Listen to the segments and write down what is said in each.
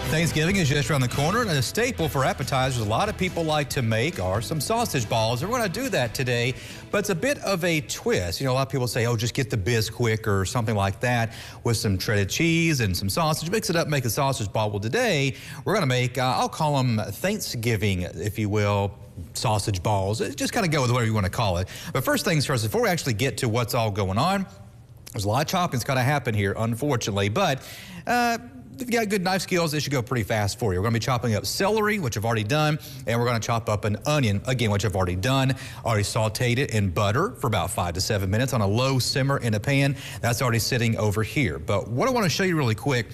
Thanksgiving is just around the corner, and a staple for appetizers a lot of people like to make are some sausage balls. We're going to do that today, but it's a bit of a twist. You know, a lot of people say, oh, just get the Bisquick or something like that with some shredded cheese and some sausage. Mix it up, make a sausage ball. Well, today we're going to make, I'll call them Thanksgiving, if you will, sausage balls. Just kind of go with whatever you want to call it. But first things first, before we actually get to what's all going on, there's a lot of chopping's got to happen here, unfortunately, but if you got good knife skills, it should go pretty fast for you. We're going to be chopping up celery, which I've already done, and we're going to chop up an onion, again, which I've already done. Already sauteed it in butter for about 5 to 7 minutes on a low simmer in a pan. That's already sitting over here. But what I want to show you really quick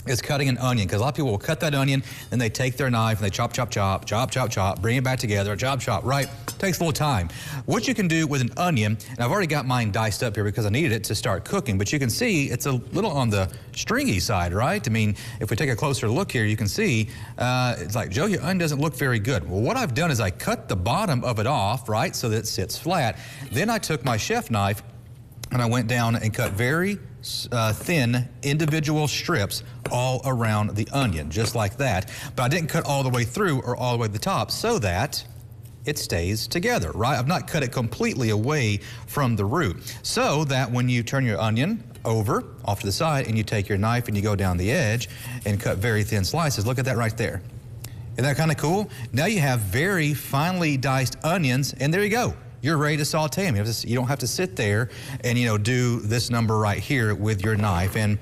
is cutting an onion, because a lot of people will cut that onion, and they take their knife and they chop, chop, chop, chop, chop, chop, bring it back together, chop, chop, right? Takes a little time. What you can do with an onion, and I've already got mine diced up here because I needed it to start cooking, but you can see it's a little on the stringy side, right? I mean, if we take a closer look here, you can see it's like, Joe, your onion doesn't look very good. Well, what I've done is I cut the bottom of it off, right, so that it sits flat. Then I took my chef knife and I went down and cut very thin individual strips all around the onion, just like that. But I didn't cut all the way through or all the way to the top so that it stays together, right? I've not cut it completely away from the root, so that when you turn your onion over off to the side and you take your knife and you go down the edge and cut very thin slices, look at that right there. Isn't that kind of cool? Now you have very finely diced onions, and there you go. You're ready to saute them. You don't have to sit there and, you know, do this number right here with your knife. And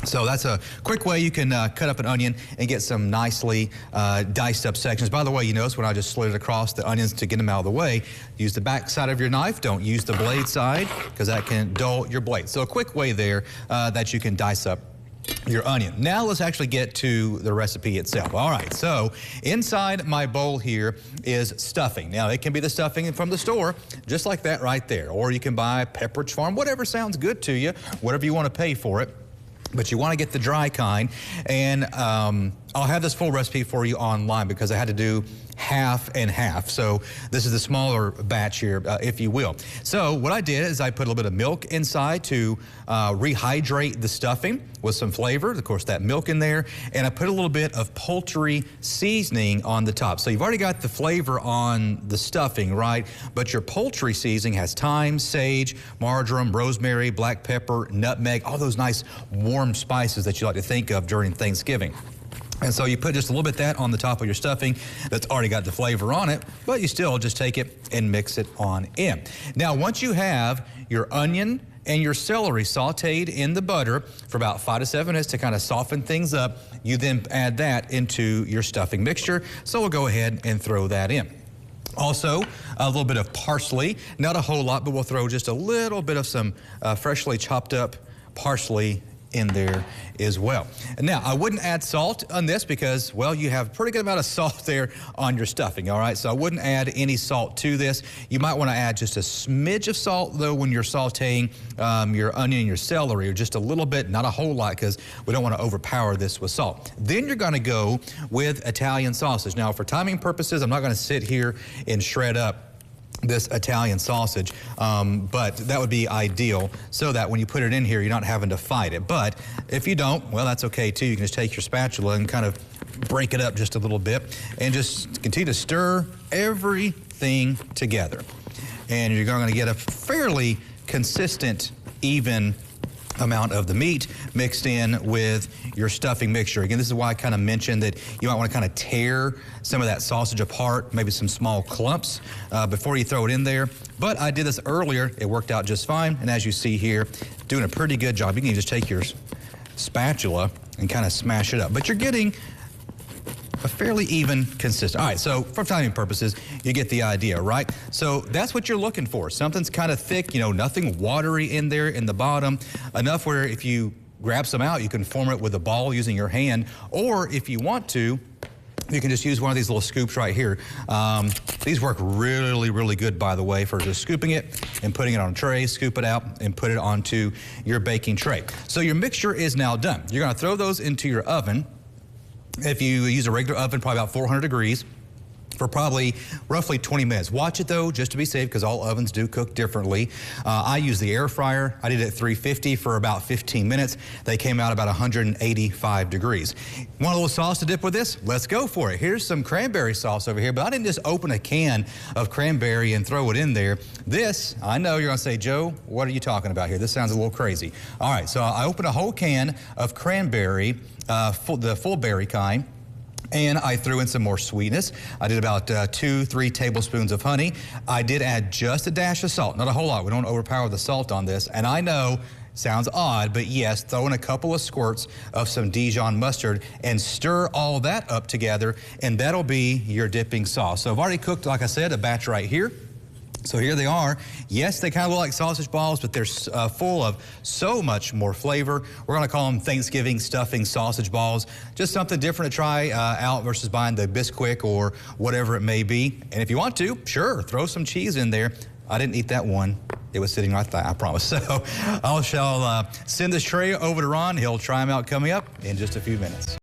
so that's a quick way you can cut up an onion and get some nicely diced up sections. By the way, you notice when I just slid it across the onions to get them out of the way, use the back side of your knife. Don't use the blade side, because that can dull your blade. So a quick way there that you can dice up your onion. Now let's actually get to the recipe itself. All right, so inside my bowl here is stuffing. Now it can be the stuffing from the store, just like that right there, or you can buy Pepperidge Farm, whatever sounds good to you, whatever you want to pay for it. But you want to get the dry kind, and I'll have this full recipe for you online because I had to do half and half. So this is the smaller batch here, if you will. So what I did is I put a little bit of milk inside to rehydrate the stuffing with some flavor, of course, that milk in there, and I put a little bit of poultry seasoning on the top. So you've already got the flavor on the stuffing, right? But your poultry seasoning has thyme, sage, marjoram, rosemary, black pepper, nutmeg, all those nice warm spices that you like to think of during Thanksgiving. And so you put just a little bit of that on the top of your stuffing that's already got the flavor on it, but you still just take it and mix it on in. Now, once you have your onion and your celery sauteed in the butter for about 5 to 7 minutes to kind of soften things up, you then add that into your stuffing mixture. So we'll go ahead and throw that in. Also, a little bit of parsley, not a whole lot, but we'll throw just a little bit of some freshly chopped up parsley in there as well. And now, I wouldn't add salt on this because, well, you have a pretty good amount of salt there on your stuffing, all right? So I wouldn't add any salt to this. You might want to add just a smidge of salt, though, when you're sauteing your onion and your celery, or just a little bit, not a whole lot, because we don't want to overpower this with salt. Then you're going to go with Italian sausage. Now, for timing purposes, I'm not going to sit here and shred up this Italian sausage, but that would be ideal so that when you put it in here, you're not having to fight it. But if you don't, well, that's okay too. You can just take your spatula and kind of break it up just a little bit and just continue to stir everything together. And you're going to get a fairly consistent, even amount of the meat mixed in with your stuffing mixture. Again, this is why I kind of mentioned that you might want to kind of tear some of that sausage apart, maybe some small clumps before you throw it in there. But I did this earlier. It worked out just fine. And as you see here, doing a pretty good job. You can just take your spatula and kind of smash it up. But you're getting a fairly even consistent. All right, so for timing purposes, you get the idea, right? So that's what you're looking for. Something's kind of thick, you know, nothing watery in there in the bottom, enough where if you grab some out, you can form it with a ball using your hand, or if you want to, you can just use one of these little scoops right here. These work really, really good, by the way, for just scooping it and putting it on a tray, scoop it out, and put it onto your baking tray. So your mixture is now done. You're gonna throw those into your oven. If you use a regular oven, probably about 400 degrees, for probably roughly 20 minutes. Watch it though, just to be safe, because all ovens do cook differently. I use the air fryer. I did it at 350 for about 15 minutes. They came out about 185 degrees. Want a little sauce to dip with this? Let's go for it. Here's some cranberry sauce over here, but I didn't just open a can of cranberry and throw it in there. This, I know you're gonna say, Joe, what are you talking about here? This sounds a little crazy. All right, so I opened a whole can of cranberry, the full berry kind. And I threw in some more sweetness. I did about 2-3 tablespoons of honey. I did add just a dash of salt, not a whole lot. We don't overpower the salt on this. And I know, sounds odd, but yes, throw in a couple of squirts of some Dijon mustard and stir all that up together, and that'll be your dipping sauce. So I've already cooked, like I said, a batch right here. So here they are. Yes, they kind of look like sausage balls, but they're full of so much more flavor. We're going to call them Thanksgiving stuffing sausage balls. Just something different to try out versus buying the Bisquick or whatever it may be. And if you want to, sure, throw some cheese in there. I didn't eat that one. It was sitting right there, I promise. So I shall send this tray over to Ron. He'll try them out coming up in just a few minutes.